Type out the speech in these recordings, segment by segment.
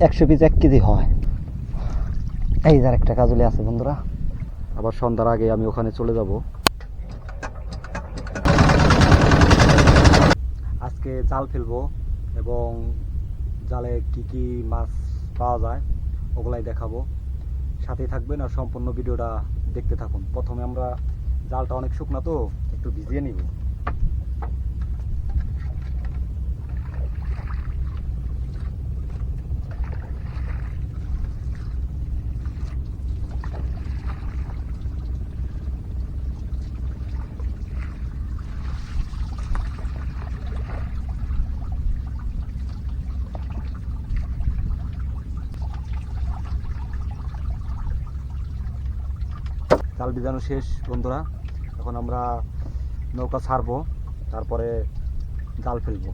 100 piece 1 KG হয়। এই যার একটা কাজলি আছে বন্ধুরা। আবার সন্ধ্যার আগে আমি ওখানে চলে যাব। আজকে জাল ফেলবো এবং জালে কি কি মাছ পাওয়া যায় ওগুলাই দেখাবো। সাথেই থাকবেন আর সম্পূর্ণ ভিডিওটা দেখতে থাকুন। প্রথমে আমরা জালটা অনেক শুকনো তো একটু ভিজিয়ে নিব। জাল ভিজানো শেষ বন্ধুরা। এখন আমরা নৌকা ছাড়বো, তারপরে জাল ফেলবো।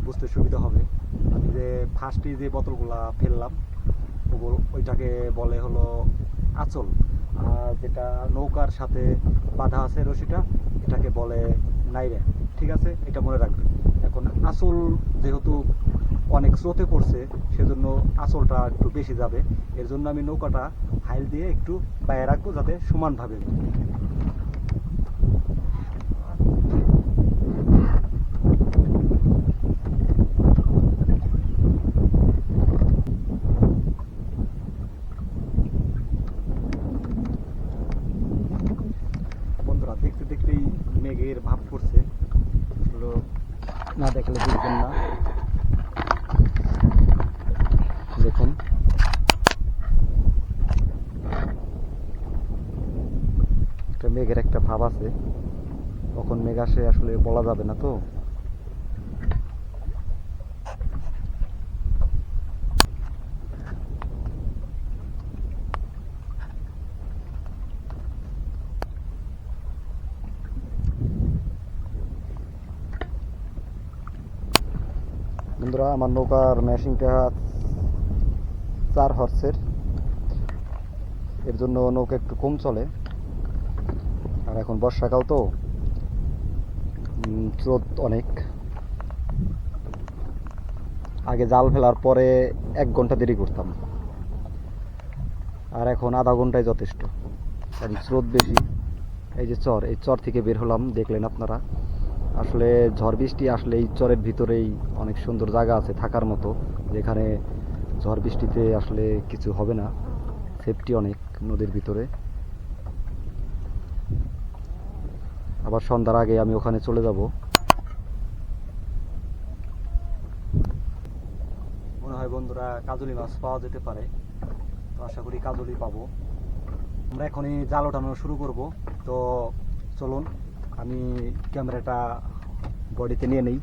বুঝতে সুবিধা হবে। আমি যে ফার্স্টে যে বোতলগুলা ফেললাম ওইটাকে বলে হলো আঁচল, আর যেটা নৌকার সাথে বাঁধা আছে রশিটা এটাকে বলে নাইরা। ঠিক আছে, এটা মনে রাখবেন। এখন আঁচল যেহেতু অনেক স্রোতে পড়ছে সেজন্য আঁচলটা একটু বেশি যাবে, এর জন্য আমি নৌকাটা হাইল দিয়ে একটু বাইরে রাখবো যাতে সমানভাবে। দেখতে দেখতেই মেঘের ভাব পড়ছে, না দেখলে বুঝবেন না। দেখুন একটা মেঘের একটা ভাব আছে, কখন মেঘ আসে আসলে বলা যাবে না। তো বন্ধুরা, আমার নৌকার মেশিনটা 4 হর্সের, এর জন্য নৌকা একটু কম চলে। আর এখন বর্ষাকাল তো স্রোত অনেক। আগে জাল ফেলার পরে 1 ঘন্টা দেরি করতাম, আর এখন আধা ঘন্টায় যথেষ্ট, কারণ স্রোত বেশি। এই যে চর, এই চর থেকে বের হলাম, দেখলেন আপনারা। আসলে ঝড় বৃষ্টি আসলে এই চরের ভিতরেই অনেক সুন্দর জায়গা আছে থাকার মতো, যেখানে ঝড় বৃষ্টিতে আসলে কিছু হবে না, সেফটি অনেক নদীর ভিতরে। আবার সন্ধ্যার আগে আমি ওখানে চলে যাব। মনে হয় বন্ধুরা কাজলি মাছ পাওয়া যেতে পারে, তো আশা করি কাজলি পাবো। আমরা এখনই জাল ওঠানো শুরু করব। তো চলুন আমি ক্যামেরাটা বডিতে নিয়ে নেই।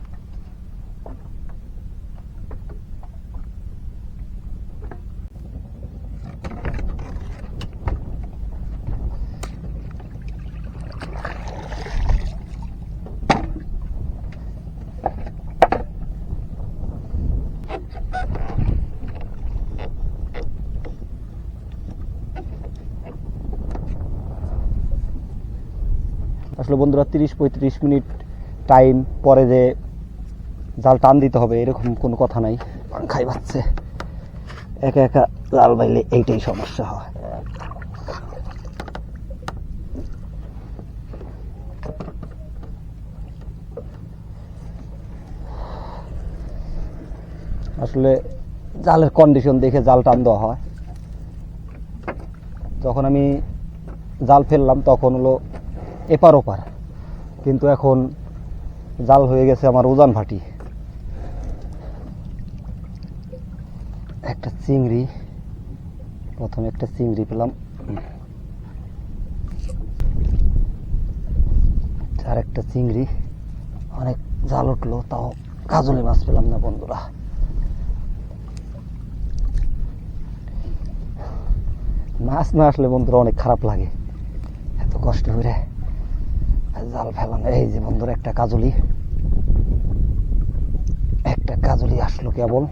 আসলে বন্ধুরা 30-35 মিনিট টাইম পরে যে জাল টান দিতে হবে এরকম কোনো কথা নাই। পাংখাই বাজছে, একা একা জাল বাইলে এইটাই সমস্যা হয়। আসলে জালের কন্ডিশন দেখে জাল টান দেওয়া হয়। যখন আমি জাল ফেললাম তখন হলো এপার ওপার, কিন্তু এখন জাল হয়ে গেছে আমার উজান ভাটি। একটা চিংড়ি, প্রথমে একটা চিংড়ি পেলাম, আর একটা চিংড়ি, অনেক জাল উঠলো, তাও কাজলি মাছ পেলাম না বন্ধুরা। মাছ না আসলে বন্ধুরা অনেক খারাপ লাগে, এত কষ্ট করে জাল ফেলানো। এই যে বন্ধুরা একটা কাজলি, একটা কাজলি আসলো, কেবল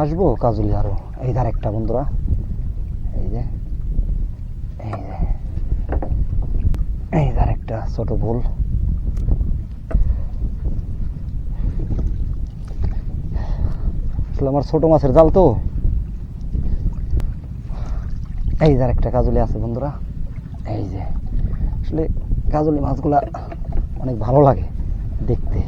আসবো কাজলি আরো। এই ধার একটা বন্ধুরা, এই যে এই যে এই ধার একটা ছোট ভুল। আসলে আমার ছোট মাছের জাল তো। এই ধার একটা কাজলি আছে বন্ধুরা, এই যে। আসলে কাজলি মাছগুলা অনেক ভালো লাগে দেখতে।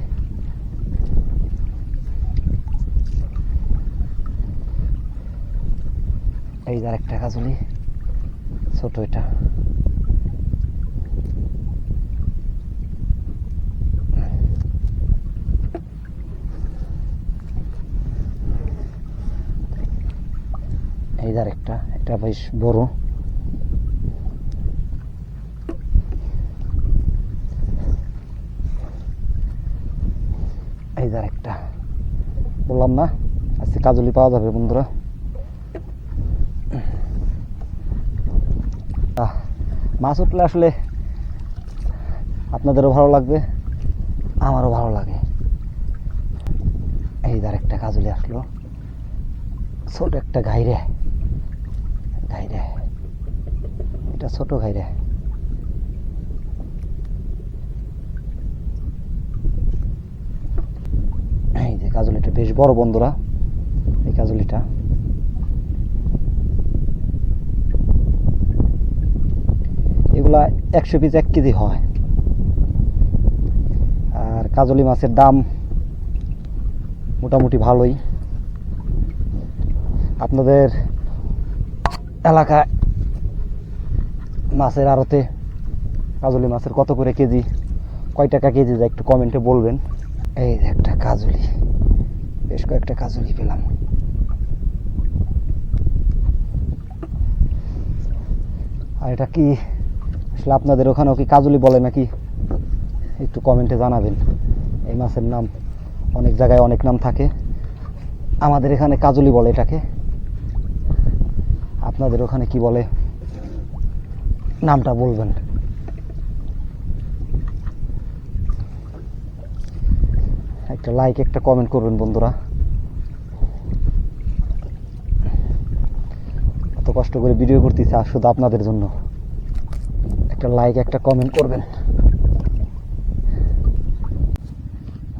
এই যে একটা কাজলি, ছোট এটা। এই যে একটা, এটা বেশ বড়। এই যে একটা, বললাম না আজকে কাজলি পাওয়া যাবে বন্ধুরা। মাছ উঠলে আসলে আপনাদেরও ভালো লাগবে, আমারও ভালো লাগে। এই ধার একটা কাজলি আসলো, ছোট একটা ঘাইরে, ঘাইরে এটা ছোট ঘাইরে। এই যে কাজলিটা বেশ বড় বন্ধুরা, এই কাজলিটা। এগুলা 100 পিস 1 কেজি হয়। আর কাজলি মাছের দাম মোটামুটি ভালোই। আপনাদের এলাকায় মাছের আড়তে কাজলি মাছের কত করে কেজি, কয় টাকা কেজি যায় একটু কমেন্টে বলবেন। এই যে একটা কাজলি, বেশ কয়েকটা কাজলি পেলাম। আর এটা কি আসলে আপনাদের ওখানেও কি কাজলি বলে নাকি একটু কমেন্টে জানাবেন। এই মাছের নাম অনেক জায়গায় অনেক নাম থাকে, আমাদের এখানে কাজলি বলে এটাকে। আপনাদের ওখানে কি বলে নামটা বলবেন। একটা লাইক একটা কমেন্ট করবেন বন্ধুরা। এত কষ্ট করে ভিডিও করতেছি আর শুধু আপনাদের জন্য। একটা লাইক একটা কমেন্ট করবেন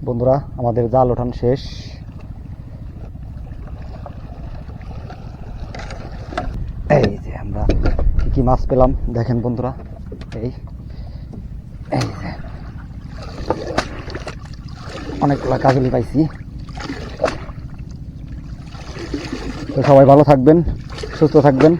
বন্ধুরা। আমাদের জাল ওঠান শেষ। এই যে আমরা কি কি মাছ পেলাম দেখেন বন্ধুরা। এই এই যে অনেকগুলা কাজলি পাইছি। তো সবাই ভালো থাকবেন, সুস্থ থাকবেন।